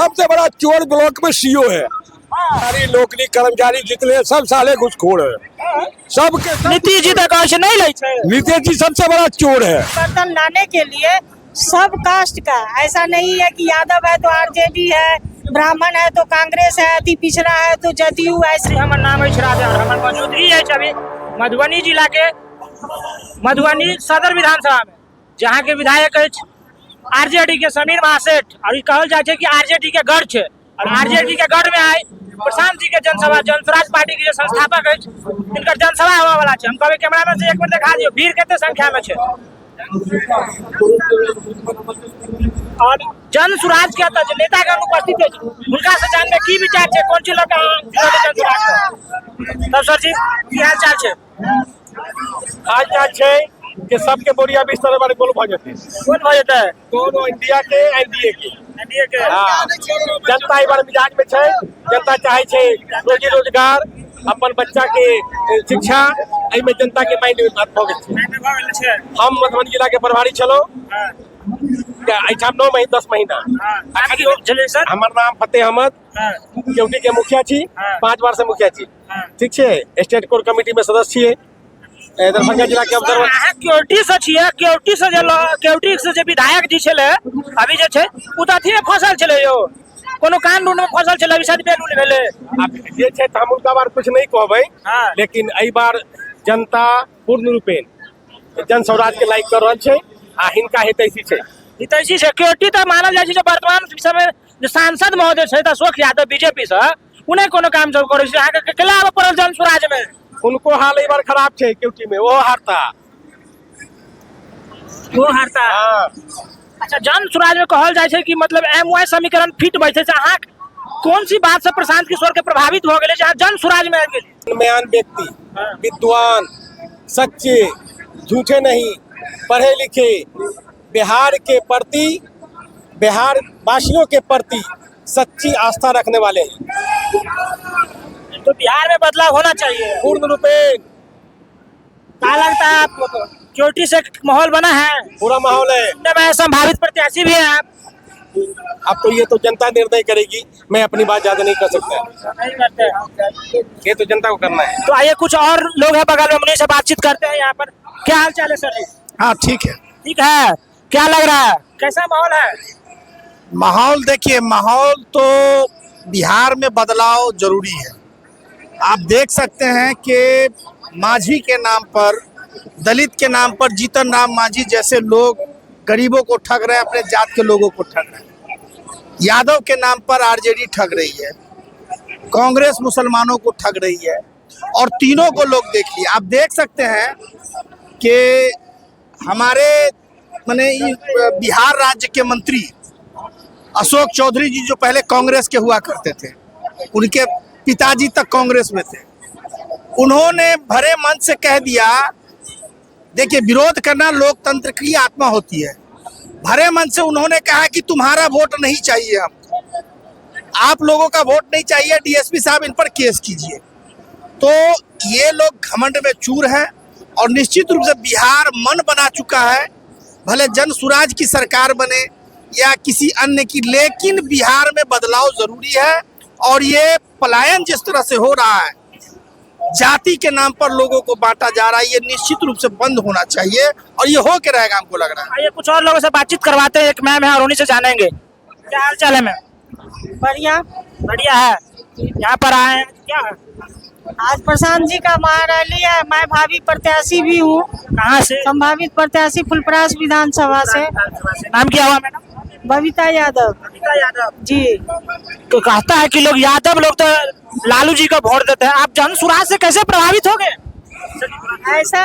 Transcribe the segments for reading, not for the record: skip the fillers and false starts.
सबसे बड़ा चोर ब्लॉक में सीओ है। सारी नौकरी कर्मचारी जितने सब साले घुसखोर है। सबके नीतीश जी तक नहीं लै छै। नीतीश जी सबसे बड़ा चोर है। परिवर्तन लाने के लिए सब कास्ट का, ऐसा नहीं है कि यादव है तो आरजेडी है, ब्राह्मण है तो कांग्रेस है, अति पिछड़ा है तो जदयू। ऐसे हमर नाम है राजा, हमर मौजूदगी है अभी मधुबनी जिला के मधुबनी सदर विधानसभा में, जहाँ के विधायक है आरजेडी के समीर महासेठ, और कहल जाए कि आरजेडी के गढ़ है। और आरजेडी के गढ़ में आए प्रशांत जी के जनसभा, जनस्वराज पार्टी के संस्थापक है, इनकर जनसभा होने वाला है। हम कहबे कैमरा में से एक बार दिखा दियो भीड़ कितने संख्या में है। और जन सुराज के नेता के अनुपस्थित है, उनका से जानने की विचार है, कौन सी लोग जन सुराज। तब सर जी की हाल चाल है? हाल चाल है कि सबके बोरिया बिस्तर बारे बोल भ जते। कौन हो जाता है? दोनों इंडिया के एनडीए के। एनडीए के। हां, जनता इस बार मिजाज में है। जनता चाहे छे रोजी रोजगार, अपन बच्चा के शिक्षा, एहि में जनता के माइंड में बात हो गेल छे। हम मधुबनी जिला के प्रभारी छलो। हां, अच्छा 9 महीना 10 महीना। हां, सर हमर नाम फतेह अहमद। हां, केवटी के मुखिया छी, 5 बार से मुखिया छी। हां, ठीक छे। स्टेट कोर कमेटी में सदस्य छिए। दरभंगा जिला के ऑब्जर्वर केवटी से छिए। केवटी से केवटी से जे विधायक जी छले अभी जे छै उ त अथी में फसल छले यो, कोनो कानून में फसल छले, अभी शायद बेलून भेले। अब जे छै त हम उनका बार कुछ नहीं कहबै। हां, लेकिन एहि बार जनता पूर्ण रूपेण जन स्वराज के लाइक कर रहल छै आ हिनका हितैषी छै। हितैषी छै। केवटी त मानल जाइ छै जे वर्तमान समय जे सांसद महोदय छै त अशोक यादव बीजेपी से उन्हें कोनो काम सब करै छै। अहाँ के केला आबे पड़ल जन स्वराज में? उनको हाल एक बार खराब है क्यूटी में, वो हारता। हाँ। अच्छा, जन स्वराज में कहल जाए छै कि मतलब एमवाई समीकरण फिट बैठे छै। अहाँ कौन सी बात से प्रशांत किशोर के प्रभावित हो गए जहाँ जन स्वराज में आबि गेल? म्यान व्यक्ति, विद्वान, सच्चे, झूठे नहीं, पढ़े लिखे, बिहार के प्रति, बिहार वासियों के प्रति सच्ची आस्था रखने वाले हैं। तो बिहार में बदलाव होना चाहिए पूर्ण रूपेण। क्या लगता है आपको? केवटी से माहौल बना है? पूरा माहौल है। मैं संभावित प्रत्याशी भी है आप? अब तो ये तो जनता निर्णय करेगी, मैं अपनी बात ज्यादा नहीं कर सकता। नहीं करते, ये तो जनता को करना है। तो आइए कुछ और लोग हैं बगल में, उन्हीं से बातचीत करते हैं। यहाँ पर क्या हाल चाल है सर जी? हाँ ठीक है। ठीक है। क्या लग रहा है, कैसा माहौल है? माहौल देखिए, माहौल तो बिहार में बदलाव जरूरी है। आप देख सकते हैं कि मांझी के नाम पर, दलित के नाम पर जीतन राम मांझी जैसे लोग गरीबों को ठग रहे हैं, अपने जात के लोगों को ठग रहे हैं। यादव के नाम पर आरजेडी ठग रही है, कांग्रेस मुसलमानों को ठग रही है, और तीनों को लोग देखिए। आप देख सकते हैं कि हमारे माने बिहार राज्य के मंत्री अशोक चौधरी जी जो पहले कांग्रेस के हुआ करते थे, उनके पिताजी तक कांग्रेस में थे, उन्होंने भरे मन से कह दिया, देखिए विरोध करना लोकतंत्र की आत्मा होती है, भरे मन से उन्होंने कहा कि तुम्हारा वोट नहीं चाहिए, हमको आप लोगों का वोट नहीं चाहिए, डीएसपी साहब इन पर केस कीजिए। तो ये लोग घमंड में चूर हैं और निश्चित रूप से बिहार मन बना चुका है, भले जन सुराज की सरकार बने या किसी अन्य की, लेकिन बिहार में बदलाव जरूरी है। और ये पलायन जिस तरह से हो रहा है, जाति के नाम पर लोगों को बांटा जा रहा है, ये निश्चित रूप से बंद होना चाहिए और ये हो के रहेगा, हमको लग रहा है। आइए कुछ और लोगों से बातचीत करवाते हैं। एक मैम है और उन्हीं से जानेंगे। क्या हाल चाल है मैम? बढ़िया बढ़िया है। यहाँ पर आए हैं क्या है? आज प्रशांत जी का महारैली है। मैं भावी प्रत्याशी भी हूँ। कहाँ से? संभावित प्रत्याशी फुलपरास विधानसभा से। नाम क्या हुआ मैडम? बबीता यादव। बबीता यादव जी। तो कहता है कि लोग यादव लोग तो लालू जी को वोट देते हैं, आप जन सुराज से कैसे प्रभावित हो गए? ऐसा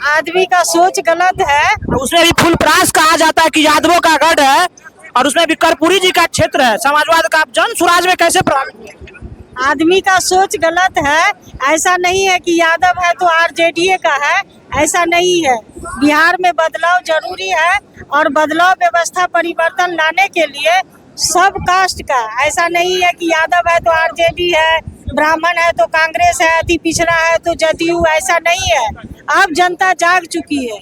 आदमी का सोच गलत है। उसमें भी फुलपरास कहा जाता है कि यादवों का गढ़ है, और उसमें भी कर्पूरी जी का क्षेत्र है समाजवाद का, आप जन सुराज में कैसे प्रभावित? आदमी का सोच गलत है। ऐसा नहीं है कि यादव है तो आरजेडी का है, ऐसा नहीं है। बिहार में बदलाव जरूरी है और बदलाव व्यवस्था परिवर्तन लाने के लिए सब कास्ट का, ऐसा नहीं है कि यादव है तो आरजेडी है, ब्राह्मण है तो कांग्रेस है, अति पिछड़ा है तो जदयू, ऐसा नहीं है। अब जनता जाग चुकी है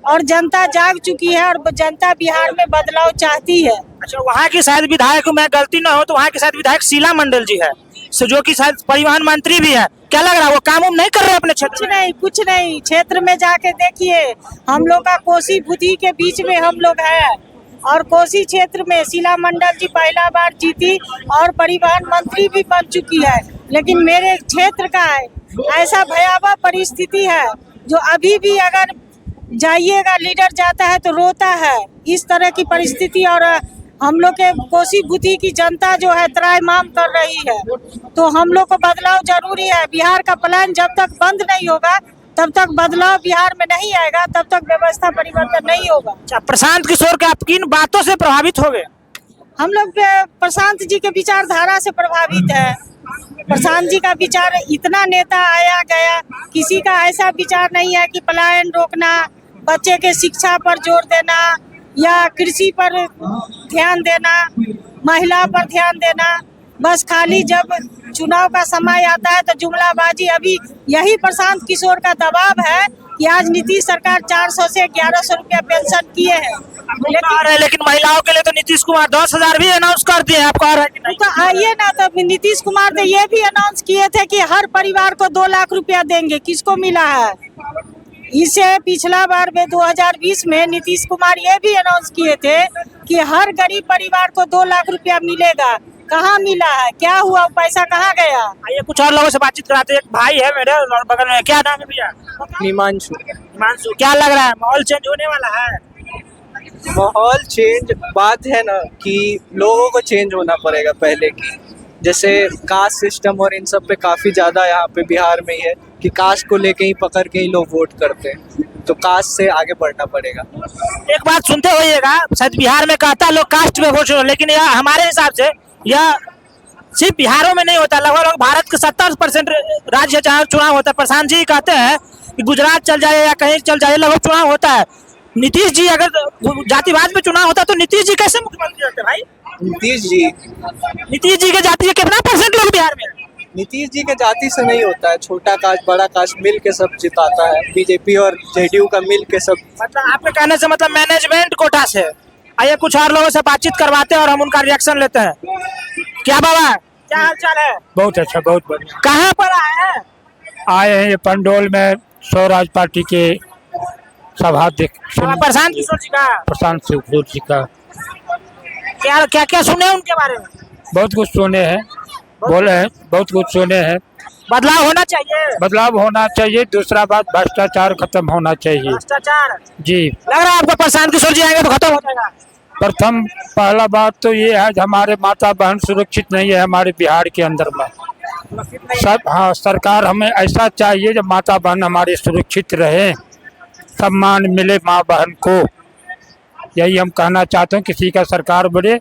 और जनता जाग चुकी है और जनता बिहार में बदलाव चाहती है। अच्छा, वहाँ की शायद विधायक, मैं गलती ना हो तो वहाँ के शायद विधायक शीला मंडल जी है, जो कि शायद परिवहन मंत्री भी है। क्या लग रहा है वो काम उम नहीं कर रहे अपने क्षेत्र में? कुछ नहीं, क्षेत्र में जाके देखिए, हम लोग का कोसी बुद्धि के बीच में हम लोग है और कोसी क्षेत्र में शीला मंडल जी पहला बार जीती और परिवहन मंत्री भी बन चुकी है। लेकिन मेरे क्षेत्र का है ऐसा भयावह परिस्थिति है जो अभी भी अगर जाइएगा लीडर जाता है तो रोता है, इस तरह की परिस्थिति। और हम लोग के कोसी बुद्धि की जनता जो है त्राहिमाम कर रही है, तो हम लोग को बदलाव जरूरी है। बिहार का प्लान जब तक बंद नहीं होगा तब तक बदलाव बिहार में नहीं आएगा, तब तक व्यवस्था परिवर्तन नहीं होगा। अच्छा, प्रशांत किशोर के आप किन बातों से प्रभावित हो गए? हम लोग प्रशांत जी के विचारधारा से प्रभावित है। प्रशांत जी का विचार, इतना नेता आया गया, किसी का ऐसा विचार नहीं है कि पलायन रोकना, बच्चे के शिक्षा पर जोर देना या कृषि पर ध्यान देना, महिला पर ध्यान देना। बस खाली जब चुनाव का समय आता है तो जुमलाबाजी। अभी यही प्रशांत किशोर का दबाव है कि आज नीतीश सरकार 400 से 1100 रुपया पेंशन किए हैं, लेकिन महिलाओं के लिए तो नीतीश कुमार 10,000 भी अनाउंस कर दिए। आपको आ रहा है कि नहीं? तो आइए ना, तो नीतीश कुमार ने ये भी अनाउंस किए थे कि हर परिवार को 2 लाख रुपया देंगे। किसको मिला है? इसे पिछला बार में 2020 में नीतीश कुमार ये भी अनाउंस किए थे कि हर गरीब परिवार को 2 लाख रुपया मिलेगा। कहाँ मिला है? क्या हुआ? पैसा कहाँ गया? आइए कुछ और लोगों से बातचीत कराते हैं। एक भाई है मेरे और बगल में, क्या नाम है भैया? हिमांशु। हिमांशु, क्या लग रहा है माहौल चेंज होने वाला है? माहौल चेंज, बात है ना कि लोगों को चेंज होना पड़ेगा पहले की। जैसे कास्ट सिस्टम और इन सब पे काफ़ी ज़्यादा यहाँ पे बिहार में ही है कि कास्ट को लेके ही पकड़ के ही लोग वोट करते हैं, तो कास्ट से आगे बढ़ना पड़ेगा। एक बात सुनते होइएगा, शायद बिहार में कहता है लोग कास्ट में वोट, लेकिन यह हमारे हिसाब से यह सिर्फ बिहारों में नहीं होता, लगभग भारत के 70% राज्य जहाँ चुनाव होता है। प्रशांत जी कहते हैं कि गुजरात चल जाए या कहीं चल जाए, लगभग चुनाव होता है। नीतीश जी, अगर जातिवाद में चुनाव होता तो नीतीश जी कैसे मुख्यमंत्री होते भाई? नीतीश जी के जाति के कितना % लोग बिहार में? नीतीश जी के जाति से नहीं होता है, छोटा कास्ट बड़ा कास्ट मिल के सब जिताता है। बीजेपी और जेडीयू का मिल के सब। मतलब आपके कहने से मतलब मैनेजमेंट कोटा से। आइए कुछ और लोगों से बातचीत करवाते हैं और हम उनका रिएक्शन लेते हैं। क्या बाबा, क्या हाल चाल है? बहुत अच्छा, बहुत बढ़िया। कहाँ पर आए हैं? आए हैं ये पंडोल में स्वराज पार्टी के सभा देख प्रशांत किशोर जी का। प्रशांत किशोर जी का क्या क्या क्या सुने उनके बारे में? बहुत कुछ सुने हैं, बोले हैं, बहुत कुछ सुने हैं। बदलाव होना चाहिए। बदलाव होना चाहिए। दूसरा बात, भ्रष्टाचार खत्म होना चाहिए। भ्रष्टाचार जी। लग रहा है आपको प्रशांत किशोर जी आएंगे तो खत्म हो जाएगा? पहला बात तो ये है कि हमारे माता बहन सुरक्षित नहीं है हमारे बिहार के अंदर में। सब, हाँ, सरकार हमें ऐसा चाहिए जब माता बहन हमारे सुरक्षित रहे, सम्मान मिले माँ बहन को। यही हम कहना चाहते हैं, किसी का सरकार बढ़े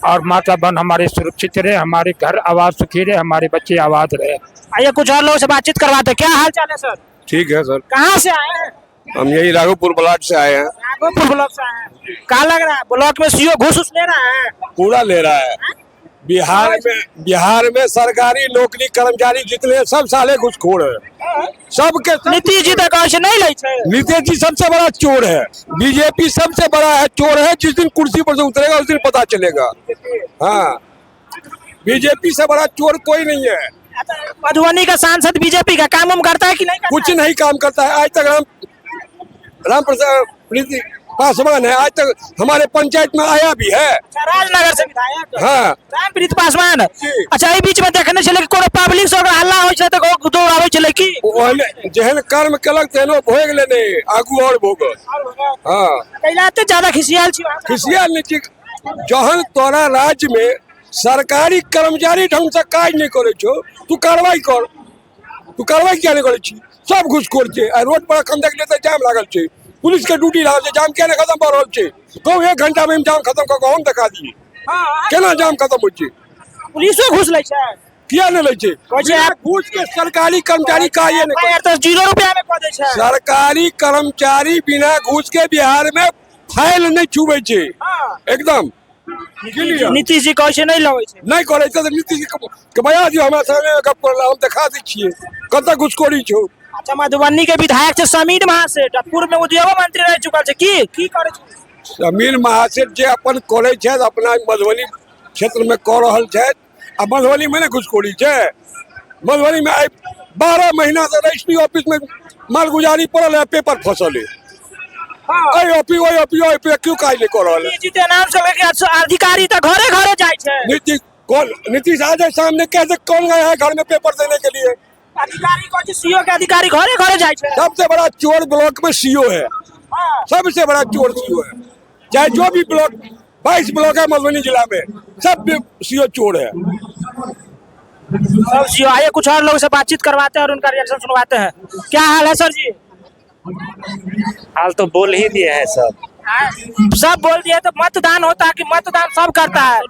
और माता बहन हमारे सुरक्षित रहे, हमारे घर आवाज सुखी रहे, हमारे बच्चे आवाज रहे। आइए कुछ और लोगों से बातचीत करवाते हैं। क्या हाल चाल है सर? ठीक है सर। कहाँ से आए हैं? हम यही राघोपुर ब्लॉक से आए हैं। राघोपुर ब्लॉक से आए हैं। क्या लग रहा है ब्लॉक में सीओ घूस ले रहा है? पूरा ले रहा है। बिहार में सरकारी नौकरी कर्मचारी जितने सब साले घुसखोर है। सबके नीतीश जी तक ऐसे नहीं ले छे। नीतीश जी सबसे बड़ा चोर है। बीजेपी सबसे बड़ा है चोर है। जिस दिन कुर्सी पर से उतरेगा उस दिन पता चलेगा। हाँ, बीजेपी से बड़ा चोर कोई नहीं है। मधुबनी का सांसद बीजेपी का काम करता है कि नहीं करता? कुछ नहीं काम करता है। आज तक राम प्रसाद पासवान है, आज तक हमारे पंचायत में आया भी है। राजनगर से विधायक। हाँ, रामप्रीत पासवान। अच्छा, ये बीच में देखने चले कि कोनो पब्लिक से अगर हल्ला होय छै त दौड़ आवे चले की ओहने जेहन कर्म केलक तेनो भोग लेने आगू और भोग। हाँ, कैलाते ज्यादा खिसियाल छी। खिसियाल नहीं। जहन तोरा राज्य में सरकारी कर्मचारी ढंग से काज नहीं करे छो, तू कार्रवाई कर। तू कार्रवाई क्या नहीं करे छी? सब घुसखोर छे। रोड पर अखन देख लेते जाम लागल छे, पुलिस के ड्यूटी लागल छे, जाम क्या खत्म भऽ रहल छे? कहू 1 घंटा में जाम खत्म कऽ के हम दिखा दिए केना जाम खत्म होइ छे। पुलिसो घुस ले छै। किया नहीं ले छे? घूस के सरकारी कर्मचारी का ये नहीं यार, तो 0 रुपया में कह दे छै। सरकारी कर्मचारी बिना घूस के बिहार में फाइल नहीं छुबे छे। एकदम नीतीश जी कैसे नहीं लगे छै? नहीं करे तो नीतीश जी के बया दियो। हमरा संगे गप करला, हम दिखा दै छियै कतऽ घुसखोरी छौ। अच्छा मधुबनी के विधायक छे समीर महासेठ, पूर्व में उद्योग मंत्री रह चुकल छे, की करे छे? समीर महासेठ जे अपन करे छथि अपना मधुबनी क्षेत्र में कऽ रहल छथि, आ मधुबनी में ने घुसखोरी छै। मधुबनी में आइ 12 महीना से रजिस्ट्री ऑफिस में मालगुजारी पड़ल है, पेपर फसल है। ओहि ऑफिस क्यों काज नहीं कऽ रहल है? जीते नाम से लेके अधिकारी तो घरे घरे जाए छे। नीतीश आ जाए सामने, कैसे कौन गया है घर में पेपर देने के लिए? अधिकारी को सीओ के अधिकारी घरे घरे जाए छे। सबसे बड़ा चोर ब्लॉक में सीओ है, सबसे बड़ा चोर सीओ है। चाहे जो भी ब्लॉक 22 ब्लॉक है मधुबनी जिला में, सब सीओ चोर है। सब सीओ। आइए कुछ और लोगों से बातचीत करवाते हैं और उनका रिएक्शन सुनवाते हैं। क्या हाल है सर जी? हाल तो बोल ही दिए हैं सब बोल दिए तो मतदान होता है कि मतदान सब करता है?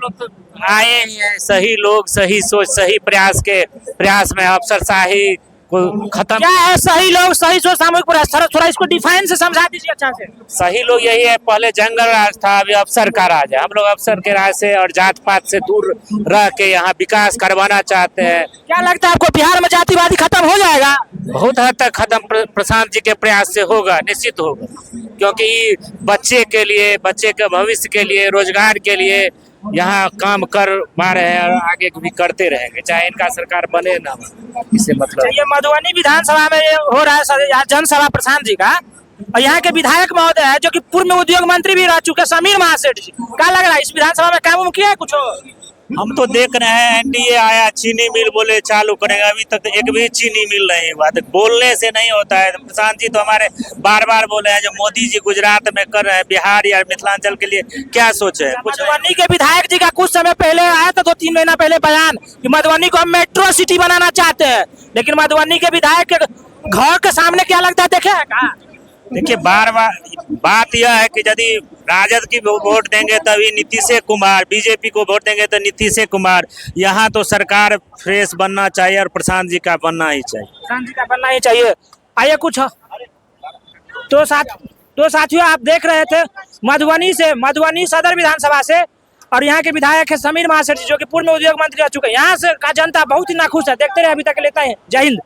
आए ही हैं सही लोग, सही सोच, सही प्रयास में अफसरशाही को खत्म। क्या है सही लोग सही सोच सामूहिक प्रयास? थोड़ा इसको डिफाइन से समझा दीजिए अच्छा से। सही लोग यही है, पहले जंगल राज था, अभी अफसर का राज है। हम लोग अफसर के राज से और जात पात से दूर रह के यहाँ विकास करवाना चाहते हैं। क्या लगता है आपको बिहार में जातिवादी खत्म हो जाएगा? बहुत हद तक खत्म प्रशांत जी के प्रयास से होगा, निश्चित होगा, क्योंकि बच्चे के लिए, बच्चे के भविष्य के लिए, रोजगार के लिए यहाँ काम कर पा रहे हैं और आगे भी करते रहेंगे, चाहे इनका सरकार बने ना हो। इससे मतलब ये मधुबनी विधानसभा में ये हो रहा है जनसभा प्रशांत जी का, और यहाँ के विधायक महोदय है जो कि पूर्व में उद्योग मंत्री भी रह चुके समीर महासेठ जी। क्या लग रहा है इस विधानसभा में काम किया है कुछ? हम तो देख रहे हैं एनडीए आया, चीनी मिल बोले चालू करेगा, अभी तक एक भी चीनी मिल नहीं हुआ। तो बोलने से नहीं होता है। प्रशांत जी तो हमारे बार बोले हैं जो मोदी जी गुजरात में कर रहे हैं, बिहार या मिथिलांचल के लिए क्या सोचे हैं? मधुबनी के विधायक जी का कुछ समय पहले आया था, 2-3 महीना पहले बयान कि मधुबनी को हम मेट्रो सिटी बनाना चाहते हैं, लेकिन मधुबनी के विधायक के घर के सामने क्या लगता है देखे है का? देखिए बार बात यह है कि यदि राजद की वोट देंगे तभी नीतीश कुमार, बीजेपी को वोट देंगे तो नीतीश कुमार। यहाँ तो सरकार फ्रेश बनना चाहिए और प्रशांत जी का बनना ही चाहिए। प्रशांत जी का बनना ही चाहिए। आइए कुछ तो साथियों आप देख रहे थे मधुबनी सदर विधानसभा से, और यहाँ के विधायक है समीर महासेठ जी जो कि पूर्व में उद्योग मंत्री रह चुके हैं। यहाँ से का जनता बहुत ही नाखुश है। देखते रहे अभी तक लेता है। जय हिंद।